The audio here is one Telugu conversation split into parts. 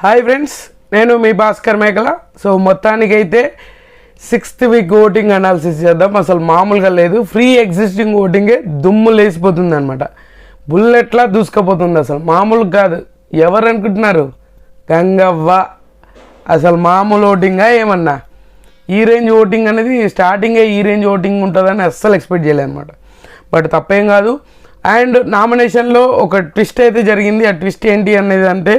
హాయ్ ఫ్రెండ్స్, నేను మీ భాస్కర్ మేకల. సో మొత్తానికైతే 6th వీక్ ఓటింగ్ అనాలిసిస్ చేద్దాం. అసలు మామూలుగా లేదు. ఫ్రీ ఎగ్జిస్టింగ్ ఓటింగే దుమ్ము లేసిపోతుంది అనమాట. బుల్లెట్లా దూసుకుపోతుంది. అసలు మామూలు కాదు. ఎవరు అనుకుంటున్నారు? గంగవ్వ. అసలు మామూలు ఓటింగా ఏమన్నా? ఈ రేంజ్ ఓటింగ్ అనేది స్టార్టింగే ఈ రేంజ్ ఓటింగ్ ఉంటుందని అస్సలు ఎక్స్పెక్ట్ చేయలేదు అనమాట. బట్ తప్పేం కాదు. అండ్ నామినేషన్లో ఒక ట్విస్ట్ అయితే జరిగింది. ఆ ట్విస్ట్ ఏంటి అనేది అంటే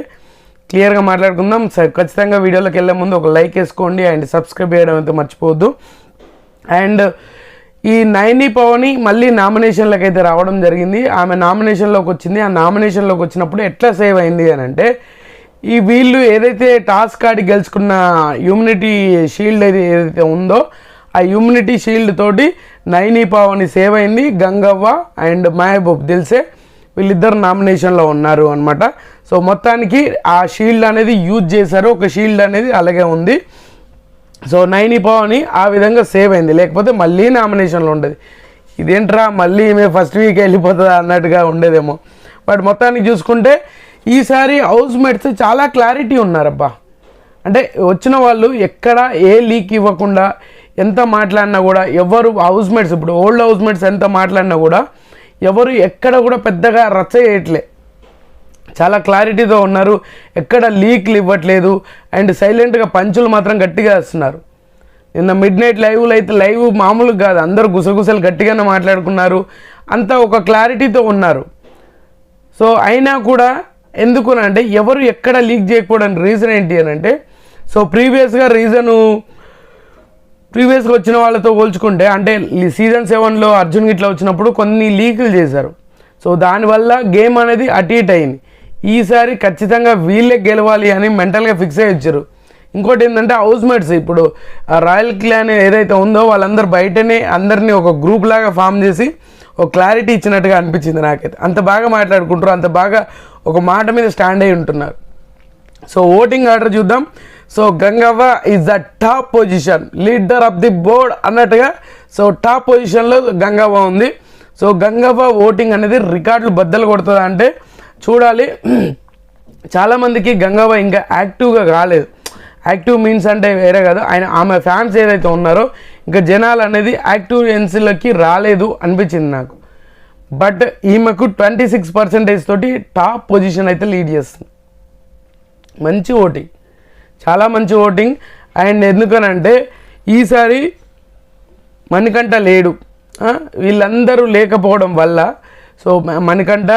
క్లియర్గా మాట్లాడుకుందాం. ఖచ్చితంగా వీడియోలోకి వెళ్ళే ముందు ఒక లైక్ వేసుకోండి అండ్ సబ్స్క్రైబ్ చేయడం అయితే మర్చిపోవద్దు. అండ్ ఈ నైని పవని మళ్ళీ నామినేషన్లకు అయితే రావడం జరిగింది. ఆమె నామినేషన్లోకి వచ్చింది. ఆ నామినేషన్లోకి వచ్చినప్పుడు ఎట్లా సేవ్ అయింది అని అంటే, ఈ వీళ్ళు ఏదైతే టాస్క్ ఆడి గెలుచుకున్న ఇమ్యూనిటీ షీల్డ్ ఏదైతే ఉందో ఆ ఇమ్యూనిటీ షీల్డ్ తోటి నైని పవని సేవ్ అయింది. గంగవ్వ అండ్ మహబూబ్ దిల్సే వీళ్ళిద్దరు నామినేషన్లో ఉన్నారు అనమాట. సో మొత్తానికి ఆ షీల్డ్ అనేది యూజ్ చేశారు. ఒక షీల్డ్ అనేది అలాగే ఉంది. సో నైని పవని ఆ విధంగా సేవ్ అయింది. లేకపోతే మళ్ళీ నామినేషన్లో ఉండేది. ఇదేంట్రా మళ్ళీ ఈమె ఫస్ట్ వీక్ వెళ్ళిపోతుందా అన్నట్టుగా ఉండేదేమో. బట్ మొత్తానికి చూసుకుంటే ఈసారి హౌస్ మేట్స్ చాలా క్లారిటీ ఉన్నారబ్బా. అంటే వచ్చిన వాళ్ళు ఎక్కడ ఏ లీక్ ఇవ్వకుండా ఎంత మాట్లాడినా కూడా ఎవరు హౌస్ మేట్స్, ఇప్పుడు ఓల్డ్ హౌస్ మేట్స్ ఎంత మాట్లాడినా కూడా ఎవరు ఎక్కడ కూడా పెద్దగా రచ్చ చేయట్లే. చాలా క్లారిటీతో ఉన్నారు. ఎక్కడ లీక్లు ఇవ్వట్లేదు. అండ్ సైలెంట్గా పంచులు మాత్రం గట్టిగా వేస్తున్నారు. నిన్న మిడ్ నైట్ లైవ్లో అయితే లైవ్ మామూలు కాదు. అందరూ గుసగుసలు గట్టిగానే మాట్లాడుకున్నారు. అంతా ఒక క్లారిటీతో ఉన్నారు. సో అయినా కూడా ఎందుకు అంటే ఎవరు ఎక్కడ లీక్ చేయకపోవడానికి రీజన్ ఏంటి అని అంటే, సో ప్రీవియస్గా వచ్చిన వాళ్ళతో పోల్చుకుంటే, అంటే సీజన్ 7లో అర్జున్ గిట్లా వచ్చినప్పుడు కొన్ని లీకులు చేశారు. సో దానివల్ల గేమ్ అనేది అటు ఇటు అయింది. ఈసారి ఖచ్చితంగా వీళ్ళే గెలవాలి అని మెంటల్గా ఫిక్స్ అయ్యి వచ్చారు. ఇంకోటి ఏంటంటే హౌస్ మేట్స్, ఇప్పుడు రాయల్ క్లాన్ ఏదైతే ఉందో వాళ్ళందరూ బయటనే అందరినీ ఒక గ్రూప్ లాగా ఫామ్ చేసి ఒక క్లారిటీ ఇచ్చినట్టుగా అనిపించింది నాకైతే. అంత బాగా మాట్లాడుకుంటారు, అంత బాగా ఒక మాట మీద స్టాండ్ అయి ఉంటున్నారు. సో ఓటింగ్ ఆర్డర్ చూద్దాం. So Gangavva is the top position, leader of the board అన్నట్టుగా. సో టాప్ పొజిషన్లో గంగవ్వ ఉంది. సో గంగవ్వ ఓటింగ్ అనేది రికార్డులు బద్దలు కొడుతుందా అంటే చూడాలి. చాలామందికి గంగవ్వ ఇంకా యాక్టివ్గా కాలేదు. యాక్టివ్ మీన్స్ అంటే వేరే కాదు, ఆమె ఫ్యాన్స్ ఏదైతే ఉన్నారో ఇంకా జనాలు అనేది యాక్టివ్నెస్లోకి రాలేదు అనిపించింది నాకు. బట్ ఈమెకు 26% తోటి టాప్ పొజిషన్ అయితే లీడ్ చేస్తుంది. మంచి ఓటింగ్, చాలా మంచి ఓటింగ్. అండ్ ఎందుకనంటే ఈసారి మణికంఠ లేడు. వీళ్ళందరూ లేకపోవడం వల్ల, సో మణికంఠ,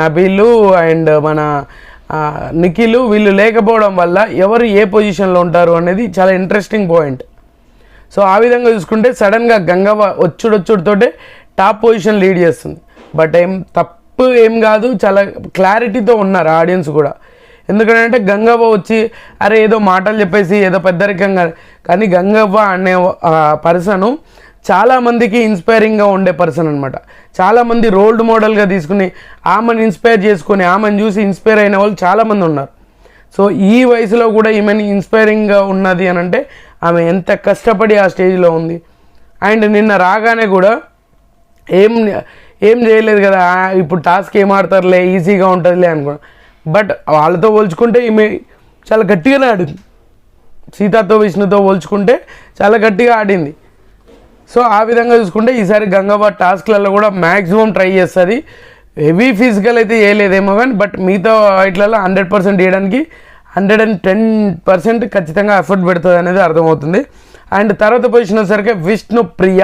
నబీలు అండ్ మన నిఖిల్ వీళ్ళు లేకపోవడం వల్ల ఎవరు ఏ పొజిషన్లో ఉంటారు అనేది చాలా ఇంట్రెస్టింగ్ పాయింట్. సో ఆ విధంగా చూసుకుంటే సడన్గా గంగవ్వ వచ్చుడుతోటే టాప్ పొజిషన్ లీడ్ చేస్తుంది. బట్ తప్పు ఏం కాదు, చాలా క్లారిటీతో ఉన్నారు ఆడియన్స్ కూడా. ఎందుకంటే గంగవ్వ వచ్చి అరే ఏదో మాటలు చెప్పేసి ఏదో పెద్దరికంగా, కానీ గంగవ్వ అనే పర్సను చాలామందికి ఇన్స్పైరింగ్గా ఉండే పర్సన్ అనమాట. చాలామంది రోల్ మోడల్గా తీసుకుని ఆమెను ఇన్స్పైర్ చేసుకొని ఆమెను చూసి ఇన్స్పైర్ అయిన వాళ్ళు చాలామంది ఉన్నారు. సో ఈ వయసులో కూడా ఈమెని ఇన్స్పైరింగ్గా ఉన్నది అని అంటే ఆమె ఎంత కష్టపడి ఆ స్టేజ్లో ఉంది. అండ్ నిన్న రాగానే కూడా ఏం చేయలేదు కదా, ఇప్పుడు టాస్క్ ఏం ఆడతారులే ఈజీగా ఉంటుందిలే అనుకో. బట్ వాళ్ళతో పోల్చుకుంటే ఈమె చాలా గట్టిగానే ఆడింది. సీతాతో విష్ణుతో పోల్చుకుంటే చాలా గట్టిగా ఆడింది. సో ఆ విధంగా చూసుకుంటే ఈసారి గంగవ్వ టాస్క్లలో కూడా మ్యాక్సిమం ట్రై చేస్తుంది. హెవీ ఫిజికల్ అయితే చేయలేదేమో కానీ, బట్ మిగతా వాటిలలో 100% చేయడానికి 110% ఖచ్చితంగా ఎఫర్ట్ పెడుతుంది అనేది అర్థమవుతుంది. అండ్ తర్వాత పొజిషన్ వచ్చేసరికి విష్ణుప్రియ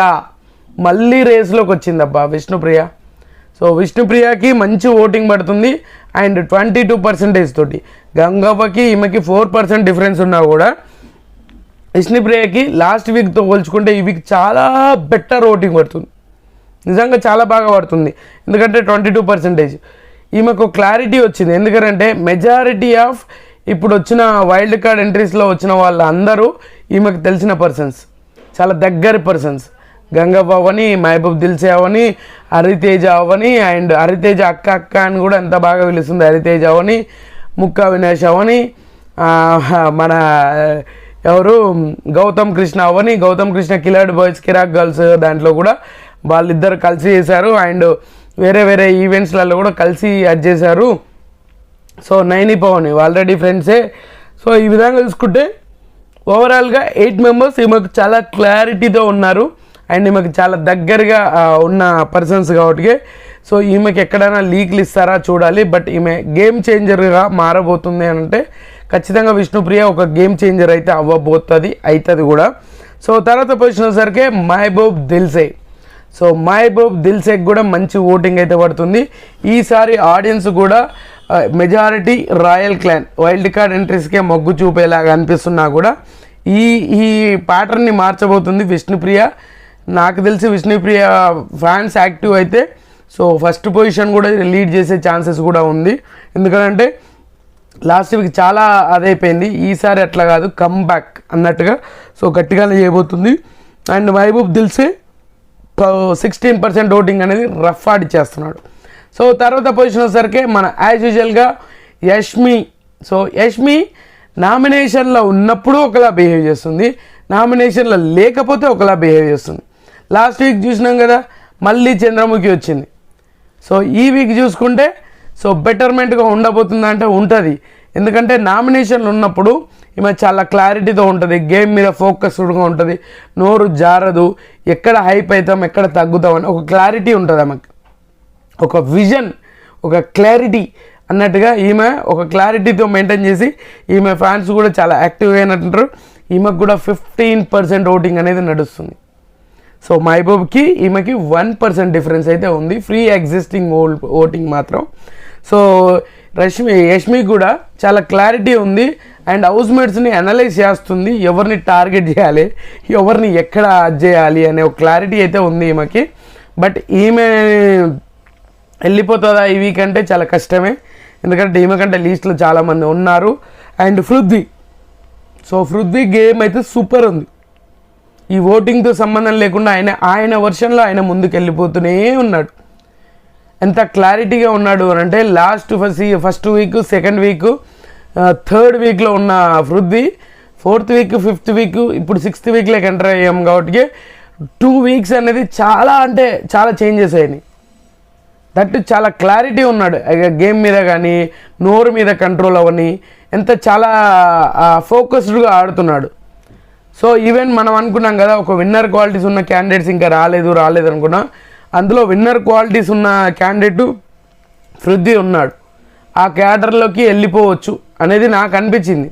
మళ్ళీ రేస్లోకి వచ్చిందబ్బా విష్ణుప్రియ. సో విష్ణుప్రియకి మంచి ఓటింగ్ పడుతుంది. అండ్ 22% తోటి గంగవ్వకి ఈమెకి 4% డిఫరెన్స్ ఉన్నా కూడా విష్ణుప్రియకి లాస్ట్ వీక్తో పోల్చుకుంటే ఈ వీక్ చాలా బెటర్ ఓటింగ్ పడుతుంది. నిజంగా చాలా బాగా పడుతుంది. ఎందుకంటే 22% ఈమెకు క్లారిటీ వచ్చింది. ఎందుకంటే మెజారిటీ ఆఫ్ ఇప్పుడు వచ్చిన వైల్డ్ కార్డ్ ఎంట్రీస్లో వచ్చిన వాళ్ళందరూ ఈమెకు తెలిసిన పర్సన్స్, చాలా దగ్గర పర్సన్స్. గంగవ్వ అవని, మహబూబ్ దిల్సే అవని, హరితేజ అవని, అండ్ హరితేజ అక్క అని కూడా ఎంత బాగా పిలుస్తుంది. హరితేజ అవని, ముక్కా వినాష్ అవని, మన ఎవరు గౌతమ్ కృష్ణ అవని, గౌతమ్ కృష్ణ కిలాడ్ బాయ్స్ కిరాక్ గర్ల్స్ దాంట్లో కూడా వాళ్ళిద్దరు కలిసి చేశారు. అండ్ వేరే ఈవెంట్స్లలో కూడా కలిసి యాడ్ చేశారు. సో నైని పవన్ ఆల్రెడీ ఫ్రెండ్సే. సో ఈ విధంగా చూసుకుంటే ఓవరాల్గా 8 మెంబర్స్ ఈమెకు చాలా క్లారిటీతో ఉన్నారు అండ్ ఈమెకు చాలా దగ్గరగా ఉన్న పర్సన్స్ కాబట్టి సో ఈమెకి ఎక్కడైనా లీక్లు ఇస్తారా చూడాలి. బట్ ఈమె గేమ్ చేంజర్గా మారబోతుంది అని అంటే ఖచ్చితంగా విష్ణుప్రియ ఒక గేమ్ చేంజర్ అయితే అవుతుంది కూడా. సో తర్వాత పొజిషన్ వచ్చేసరికి మహబూబ్ దిల్సే. సో మహబూబ్ దిల్సేకి కూడా మంచి ఓటింగ్ అయితే పడుతుంది. ఈసారి ఆడియన్స్ కూడా majority royal clan wild card ఎంట్రీస్కే మొగ్గు చూపేలాగా అనిపిస్తున్నా కూడా ఈ ప్యాటర్న్ని మార్చబోతుంది విష్ణుప్రియ. నాకు తెలిసి విష్ణుప్రియ ఫ్యాన్స్ యాక్టివ్ అయితే సో ఫస్ట్ పొజిషన్ కూడా లీడ్ చేసే ఛాన్సెస్ కూడా ఉంది. ఎందుకంటే లాస్ట్ వీక్ చాలా అదైపోయింది, ఈసారి అట్లా కాదు, కమ్ బ్యాక్ అన్నట్టుగా సో గట్టిగానే చేయబోతుంది. అండ్ మహబూబ్ దిల్సే 16% ఓటింగ్ అనేది రఫ్ ఆడిచ్చేస్తున్నాడు. సో తర్వాత పొజిషన్ వచ్చేసరికి మన యాజ్ యూజువల్గా యష్మి. సో యష్మి నామినేషన్లో ఉన్నప్పుడు ఒకలా బిహేవ్ చేస్తుంది, నామినేషన్లో లేకపోతే ఒకలా బిహేవ్ చేస్తుంది. లాస్ట్ వీక్ చూసినాం కదా, మళ్ళీ చంద్రముఖి వచ్చింది. సో ఈ వీక్ చూసుకుంటే సో బెటర్మెంట్గా ఉండబోతుందా అంటే ఉంటుంది. ఎందుకంటే నామినేషన్లు ఉన్నప్పుడు ఈమె చాలా క్లారిటీతో ఉంటుంది, గేమ్ మీద ఫోకస్డ్గా ఉంటుంది, నోరు జారదు, ఎక్కడ హైప్ అవుతాం ఎక్కడ తగ్గుతాం అని ఒక క్లారిటీ ఉంటుంది ఆమెకు, ఒక విజన్, ఒక క్లారిటీ అన్నట్టుగా ఈమె ఒక క్లారిటీతో మెయింటైన్ చేసి ఈమె ఫ్యాన్స్ కూడా చాలా యాక్టివ్ అయినట్టుంటారు. ఈమెకు కూడా 15% ఓటింగ్ అనేది నడుస్తుంది. సో మహబూబ్కి ఈమెకి 1% డిఫరెన్స్ అయితే ఉంది, ఫ్రీ ఎగ్జిస్టింగ్ ఓటింగ్ మాత్రం. సో యష్మి కూడా చాలా క్లారిటీ ఉంది అండ్ హౌస్మేట్స్ని అనలైజ్ చేస్తుంది, ఎవరిని టార్గెట్ చేయాలి, ఎవరిని ఎక్కడ చేయాలి అనే ఒక క్లారిటీ అయితే ఉంది ఈమెకి. బట్ ఈమె వెళ్ళిపోతుందా ఈ వీక్ అంటే చాలా కష్టమే, ఎందుకంటే ఈమె కంటే లీస్ట్లో చాలామంది ఉన్నారు. And Prithvi. So Prithvi game అయితే సూపర్ ఉంది, ఈ ఓటింగ్తో సంబంధం లేకుండా ఆయన వర్షన్లో ఆయన ముందుకు వెళ్ళిపోతూనే ఉన్నాడు. ఎంత క్లారిటీగా ఉన్నాడు అని అంటే first week, second week, third వీక్లో ఉన్న Prithvi 4th week, 5th week, ఇప్పుడు 6th వీక్లోకి ఎంటర్ అయ్యాం కాబట్టి 2 వీక్స్ అనేది చాలా అంటే చాలా చేంజెస్ అయినాయి. దట్ చాలా క్లారిటీ ఉన్నాడు గేమ్ మీద కానీ నోరు మీద కంట్రోల్ అవ్వని, ఎంత చాలా ఫోకస్డ్గా ఆడుతున్నాడు. సో ఈవెన్ మనం అనుకున్నాం కదా ఒక విన్నర్ క్వాలిటీస్ ఉన్న క్యాండిడేట్స్ ఇంకా రాలేదు అనుకున్నాం, అందులో విన్నర్ క్వాలిటీస్ ఉన్న క్యాండిడేట్ పృథ్వీ ఉన్నాడు, ఆ క్యాడర్లోకి వెళ్ళిపోవచ్చు అనేది నాకు అనిపించింది.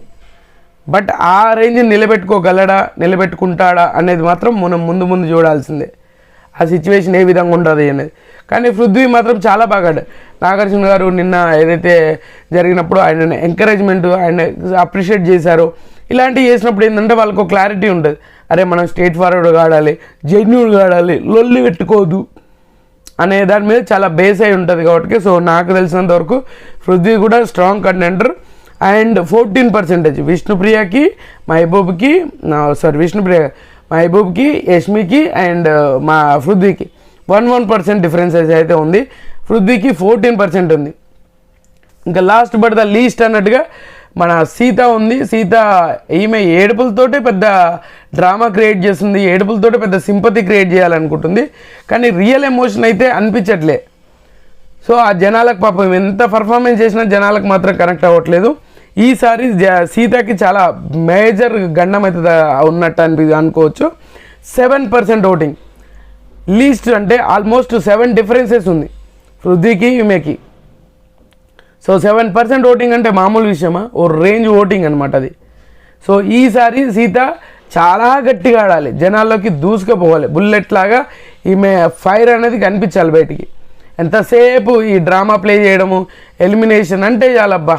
బట్ ఆ రేంజ్ నిలబెట్టుకుంటాడా అనేది మాత్రం మనం ముందు చూడాల్సిందే, ఆ సిచ్యువేషన్ ఏ విధంగా ఉంటుంది అనేది. కానీ పృథ్వీ మాత్రం చాలా బాగా నాగార్జున గారు నిన్న ఏదైతే జరిగినప్పుడు ఆయన ఎంకరేజ్మెంట్, ఆయన అప్రిషియేట్ చేశారో, ఇలాంటివి చేసినప్పుడు ఏంటంటే వాళ్ళకు క్లారిటీ ఉంటుంది, అరే మనం స్ట్రేట్ ఫార్వర్డ్గా ఆడాలి, జెన్యూన్గా ఆడాలి, లొల్లి పెట్టుకోదు అనే దాని మీద చాలా బేస్ అయి ఉంటుంది కాబట్టి. సో నాకు తెలిసినంత వరకు పృథ్వీ కూడా స్ట్రాంగ్ కంటెండర్. అండ్ 14% విష్ణుప్రియకి, మహబూబ్కి, యష్మికి అండ్ మా పృథ్వీకి 1% డిఫరెన్సెస్ అయితే ఉంది. పృథ్వీకి 14% ఉంది. ఇంకా లాస్ట్ బట్ ద లీస్ట్ అన్నట్టుగా మన సీత ఉంది. సీత ఈమె ఏడుపులతోటే పెద్ద డ్రామా క్రియేట్ చేస్తుంది, ఏడుపులతోటే పెద్ద సింపతి క్రియేట్ చేయాలనుకుంటుంది, కానీ రియల్ ఎమోషన్ అయితే అనిపించట్లే. సో ఆ జనాలకు పాపం ఎంత పర్ఫార్మెన్స్ చేసినా జనాలకు మాత్రం కనెక్ట్ అవ్వట్లేదు. ఈసారి సీతకి చాలా మేజర్ గండం అవుతుంది ఉన్నట్టు అనుకోవచ్చు. 7% ఓటింగ్ లీస్ట్ అంటే ఆల్మోస్ట్ 7 డిఫరెన్సెస్ ఉంది పృథ్వీకి ఈమెకి. సో 7% ఓటింగ్ అంటే మామూలు విషయమా, ఓ రేంజ్ ఓటింగ్ అనమాట అది. సో ఈసారి సీత చాలా గట్టిగా ఆడాలి, జనాల్లోకి దూసుకుపోవాలి, బుల్లెట్ లాగా ఈమె ఫైర్ అనేది కనిపించాలి బయటికి. ఎంతసేపు ఈ డ్రామా ప్లే చేయడము, ఎలిమినేషన్ అంటే చాలబ్బా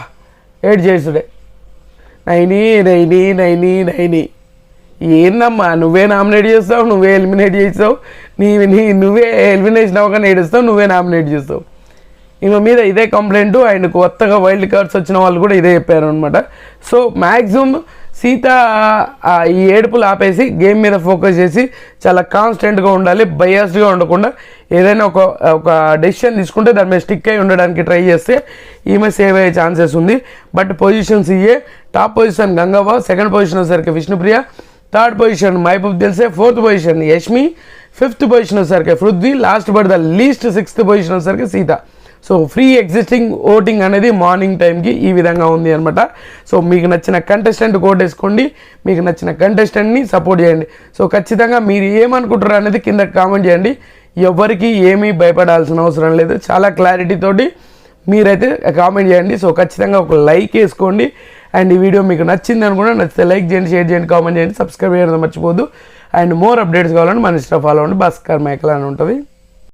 ఏడ్ చేసుడే, నైని నైని నైని నైని, ఏందమ్మా నువ్వే నామినేట్ చేస్తావు, నువ్వే ఎలిమినేట్ చేస్తావు, నువ్వే ఎలిమినేషన్ అవ్వగానే ఏడుస్తావు, నువ్వే నామినేట్ చేస్తావు. ఈమె మీద ఇదే కంప్లైంట్, అండ్ కొత్తగా వైల్డ్ కార్డ్స్ వచ్చిన వాళ్ళు కూడా ఇదే చెప్పారు అనమాట. సో మ్యాక్సిమం సీత ఈ ఏడుపులు ఆపేసి గేమ్ మీద ఫోకస్ చేసి చాలా కాన్స్టెంట్గా ఉండాలి, బయాస్డ్గా ఉండకుండా ఏదైనా ఒక డెసిషన్ తీసుకుంటే దాని మీద స్టిక్ అయి ఉండడానికి ట్రై చేస్తే ఈమె సేవ్ అయ్యే ఛాన్సెస్ ఉంది. But positions top position Gangavva, second position వచ్చేసరికి Vishnupriya, third position Mehaboob Dilse, 4th position Yashmi, 5th position వచ్చేసరికి Prithvi, last but the least 6th position వచ్చేసరికి Seetha. So free existing voting అనేది మార్నింగ్ టైంకి ఈ విధంగా ఉంది అనమాట. సో మీకు నచ్చిన కంటెస్టెంట్ ఓటేసుకోండి, మీకు నచ్చిన కంటెస్టెంట్ని సపోర్ట్ చేయండి. సో ఖచ్చితంగా మీరు ఏమనుకుంటారు అనేది కింద కామెంట్ చేయండి. ఎవరికి ఏమీ భయపడాల్సిన అవసరం లేదు, చాలా క్లారిటీ తోటి మీరైతే కామెంట్ చేయండి. సో ఖచ్చితంగా ఒక లైక్ వేసుకోండి. అండ్ ఈ వీడియో మీకు నచ్చింది అనుకుంటే నచ్చితే లైక్ చేయండి, షేర్ చేయండి, కామెంట్ చేయండి, సబ్స్క్రైబ్ చేయడం మర్చిపోద్దు. అండ్ మోర్ అప్డేట్స్ కావాలంటే మన ఇన్స్టా ఫాలో అవ్వండి, భాస్కర్ మేకల్ అని ఉంటుంది.